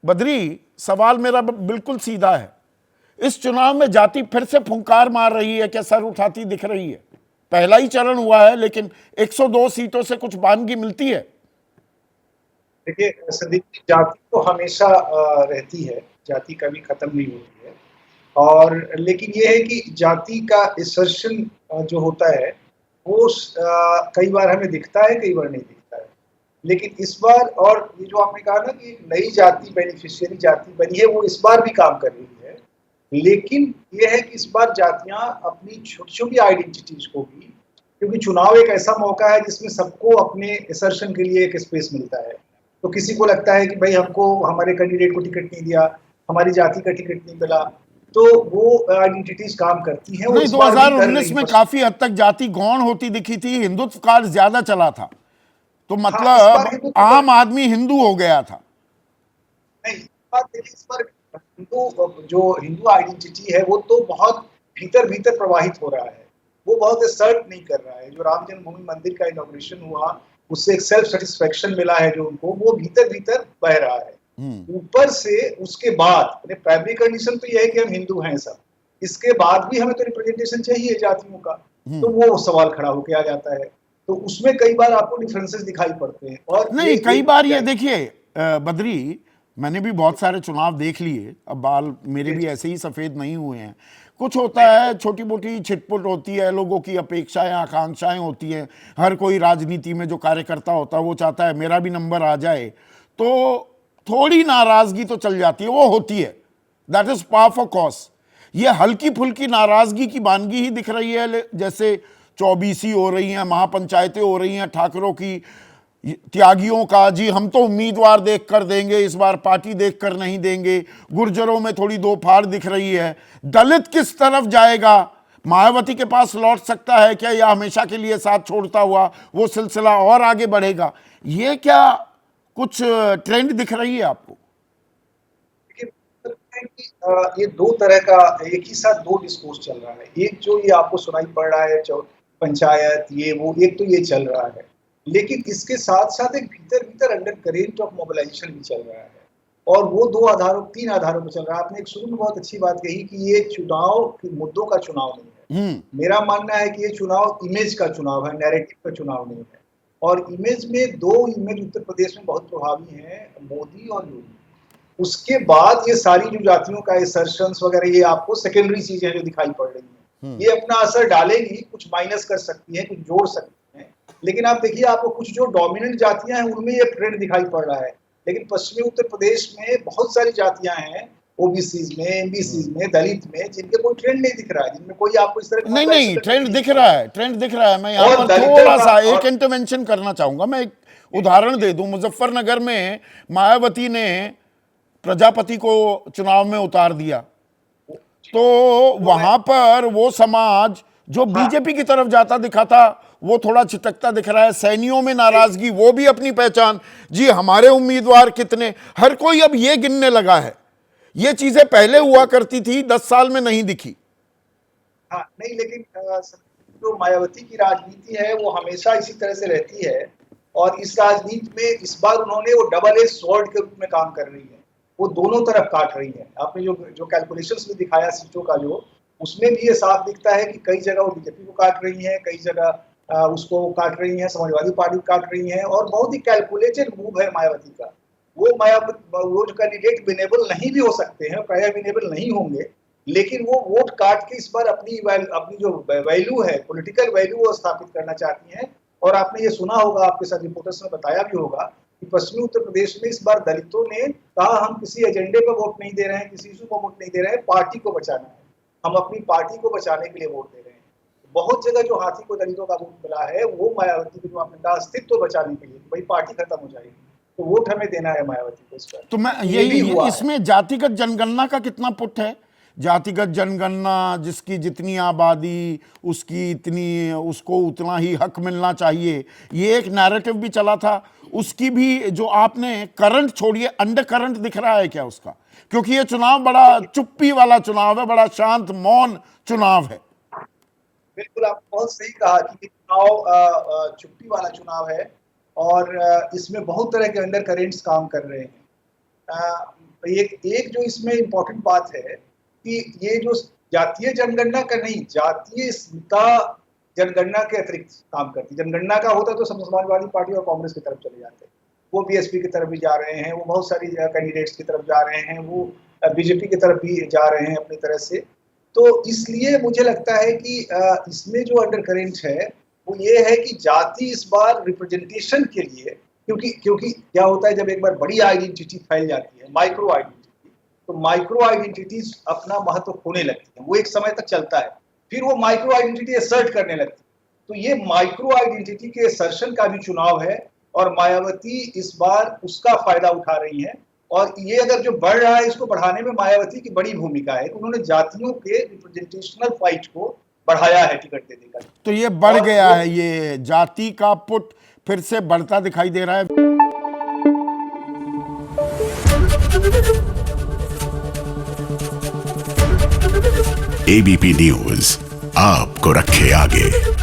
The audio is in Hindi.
बद्री, सवाल मेरा बिल्कुल सीधा है। इस चुनाव में जाति फिर से फुंकार मार रही है क्या, सर उठाती दिख रही है? पहला ही चरण हुआ है लेकिन 102 सीटों से कुछ बानगी मिलती है? देखिए संदीप जी, जाति तो हमेशा रहती है, जाति कभी खत्म नहीं होती है। और लेकिन ये है कि जाति का असर्शन जो होता है वो कई बार हमें दिखता है, कई बार नहीं दिखता है। लेकिन इस बार, और ये जो आपने कहा ना कि एक नई जाति, बेनिफिशियरी जाति बनी है, वो इस बार भी काम कर रही है। लेकिन ये है कि इस बार जातियां अपनी छोटी-छोटी आइडेंटिटीज को भी, क्योंकि चुनाव एक ऐसा मौका है जिसमें सबको अपने असर्शन के लिए एक स्पेस मिलता है। तो किसी को लगता है कि भाई हमको हमारे कैंडिडेट को टिकट नहीं दिया, हमारी जाति का टिकट नहीं मिला, तो वो आइडेंटिटीज काम करती हैं, वो नहीं, इस बार भी कर 2019 रही में हैं। काफी हद तक जाति गौण होती दिखी थी, हिंदुत्व काल ज्यादा चला था, तो हाँ, इस बार मतलब हिंदुत्व का आम आदमी हिंदू हो गया था। नहीं, इस बार देखिए, इस बार हिंदू, जो हिंदू आइडेंटिटी है वो तो बहुत भीतर-भीतर प्रवाहित हो रहा है। वो बहुत असर्ट नहीं कर रहा है। जो राम जन्मभूमि मंदिर का इनॉग्रेशन हुआ, उससे एक सेल्फ सैटिस्फैक्शन मिला है जो उनको, वो भीतर-भीतर बह रहा है। ऊपर से उसके बाद प्राइमरी कंडीशन तो ये है कि हम हिंदू हैं सब, इसके बाद भी हमें तो रिप्रेजेंटेशन चाहिए जातियों का, तो वो सवाल खड़ा होके आ जाता है। तो उसमें कई बार आपको डिफरेंसेस दिखाई पड़ते हैं, और ये नहीं, कई एक बार ये देखिए बद्री, मैंने भी बहुत सारे चुनाव देख लिए, अब बाल मेरे भी ऐसे ही सफेद नहीं हुए हैं। कुछ होता है, छोटी मोटी छिटपुट होती है, लोगों की अपेक्षाएं आकांक्षाएं होती हैं। हर कोई राजनीति में जो कार्यकर्ता होता है वो चाहता है मेरा भी नंबर आ जाए, तो थोड़ी नाराजगी तो चल जाती है, वो होती है, that is par for course. ये हल्की फुल्की नाराजगी की वानगी ही दिख रही है, जैसे चौबीसी हो रही हैं, महापंचायतें हो रही हैं ठाकरों की, त्यागियों का जी हम तो उम्मीदवार देख कर देंगे, इस बार पार्टी देख कर नहीं देंगे। गुर्जरों में थोड़ी दो फाड़ दिख रही है। दलित किस तरफ जाएगा? मायावती के पास लौट सकता है क्या, या हमेशा के लिए साथ छोड़ता हुआ वो सिलसिला और आगे बढ़ेगा? ये क्या कुछ ट्रेंड दिख रही है आपको? ये दो तरह का, एक ही साथ दो डिस्कोर्स चल रहा है। एक जो ये आपको सुनाई पड़ रहा है, पंचायत ये वो, एक तो ये चल रहा है, लेकिन इसके साथ साथ एक भीतर भीतर अंडर करेंट ऑफ मोबिलाइजेशन भी चल रहा है, और वो दो आधारों, तीन आधारों पर चल रहा है। आपने एक शुरू में बहुत अच्छी बात कही कि ये चुनाव के मुद्दों का चुनाव नहीं है। मेरा मानना है कि ये चुनाव इमेज का चुनाव है, नैरेटिव का चुनाव नहीं है। और इमेज में दो इमेज उत्तर प्रदेश में बहुत प्रभावी हैं, मोदी और योगी। उसके बाद ये सारी जो जातियों का असर्शंस वगैरह, ये आपको सेकेंडरी चीजें जो दिखाई पड़ रही हैं, ये अपना असर डालेगी, कुछ माइनस कर सकती है, कुछ जोड़ सकती हैं। लेकिन आप देखिए, आपको कुछ जो डोमिनेंट जातियां हैं उनमें ये ट्रेंड दिखाई पड़ रहा है। लेकिन पश्चिमी उत्तर प्रदेश में बहुत सारी जातियां हैं, ओबीसी में, एमबीसी में, दलित में, जिनके कोई ट्रेंड नहीं दिख रहा है, जिनमें कोई आपको इस तरह का नहीं नहीं, मोबिलाइजेशन ट्रेंड नहीं दिख दिख रहा रहा है। है, ट्रेंड दिख रहा है। मैं यहां और पर दलितों थोड़ा का, सा एक और इंटरवेंशन करना चाहूंगा। मैं एक उदाहरण दे दूं, मुजफ्फरनगर में मायावती ने प्रजापति को चुनाव में उतार दिया, तो वो मैं, वहां पर वो समाज जो हाँ, बीजेपी की तरफ जाता दिखा था, वो थोड़ा छिटकता दिख रहा है। सैनियों में नाराजगी, वो भी अपनी पहचान, जी हमारे उम्मीदवार कितने, हर कोई अब ये गिनने लगा है। ये चीजें पहले हुआ करती थी, 10 साल में नहीं दिखी। हाँ, नहीं, लेकिन जो मायावती की राजनीति है वो हमेशा इसी तरह से रहती है, और इस राजनीति में इस बार उन्होंने वो डबल एज स्वॉर्ड के रूप में काम कर रही है। वो दोनों तरफ काट रही है। आपने जो जो कैलकुलेशंस में दिखाया सीटों का, जो उसमें भी ये साफ दिखता है कि कई जगह वो बीजेपी को काट रही है, कई जगह उसको काट रही है, समाजवादी पार्टी को काट रही है, और बहुत ही कैलकुलेटेड मूव है मायावती का। वो जो कैंडिडेट विनेबल नहीं भी हो सकते हैं, प्राय विनेबल नहीं होंगे, लेकिन वो वोट काट के इस बार अपनी जो वैल्यू है, पॉलिटिकल वैल्यू, वो स्थापित करना चाहती हैं। और आपने ये सुना होगा, आपके साथ रिपोर्टर्स ने बताया भी होगा कि पश्चिमी उत्तर प्रदेश में इस बार दलितों ने कहा, हम किसी एजेंडे पर वोट नहीं दे रहे हैं, किसी इशू पर वोट नहीं दे रहे हैं, पार्टी को बचाना है, हम अपनी पार्टी को बचाने के लिए वोट दे रहे हैं। बहुत जगह जो हाथी को दलितों का वोट मिला है, वो मायावती को, जो आपने कहा, अस्तित्व बचाने के लिए, भाई पार्टी खत्म हो जाएगी, तो वोट हमें देना है मायावती को इस पर। तो मैं ये भी यही, हुआ है। इसमें जातिगत जनगणना का कितना पुट है? जातिगत जनगणना, जिसकी जितनी आबादी उसकी इतनी, उसको उतना ही हक मिलना चाहिए, ये एक नैरेटिव भी चला था। उसकी भी जो आपने करंट छोड़िए, अंडर करंट दिख रहा है क्या उसका? क्योंकि ये चुनाव बड़ा चुप्पी वाला चुनाव है, बड़ा शांत मौन चुनाव है। बिल्कुल, आपने बहुत सही कहा कि चुनाव चुप्पी वाला चुनाव है, और इसमें बहुत तरह के अंडर करेंट्स काम कर रहे हैं। एक जो इसमें इम्पोर्टेंट बात है कि ये जो जातीय जनगणना का नहीं, जातीय स्मिता जनगणना के अतिरिक्त काम करती। जनगणना का होता तो समाजवादी पार्टी और कांग्रेस की तरफ चले जाते, वो बीएसपी की तरफ भी जा रहे हैं, वो बहुत सारी कैंडिडेट्स की तरफ जा रहे हैं, वो बीजेपी की तरफ भी जा रहे हैं अपनी तरह से। तो इसलिए मुझे लगता है कि इसमें जो अंडर करेंट है वो ये है कि जाति इस बार रिप्रेजेंटेशन के लिए, क्योंकि क्या होता है जब एक बार बड़ी आइडेंटिटी फैल जाती है, माइक्रो आइडेंटिटी, तो माइक्रो आइडेंटिटीज अपना महत्व खोने लगती है, वो एक समय तक चलता है, फिर वो माइक्रो आइडेंटिटी असर्ट करने लगती है। तो ये माइक्रो आइडेंटिटी के असर्शन का भी चुनाव है और मायावती इस बार उसका फायदा उठा रही है। और ये अगर जो बढ़ रहा है, इसको बढ़ाने में मायावती की बड़ी भूमिका है। उन्होंने जातियों के रिप्रेजेंटेशनल फाइट को बढ़ाया है टिकट दे देकर। तो ये बढ़ गया है, ये जाति का पुट फिर से बढ़ता दिखाई दे रहा है। एबीपी न्यूज आपको रखे आगे।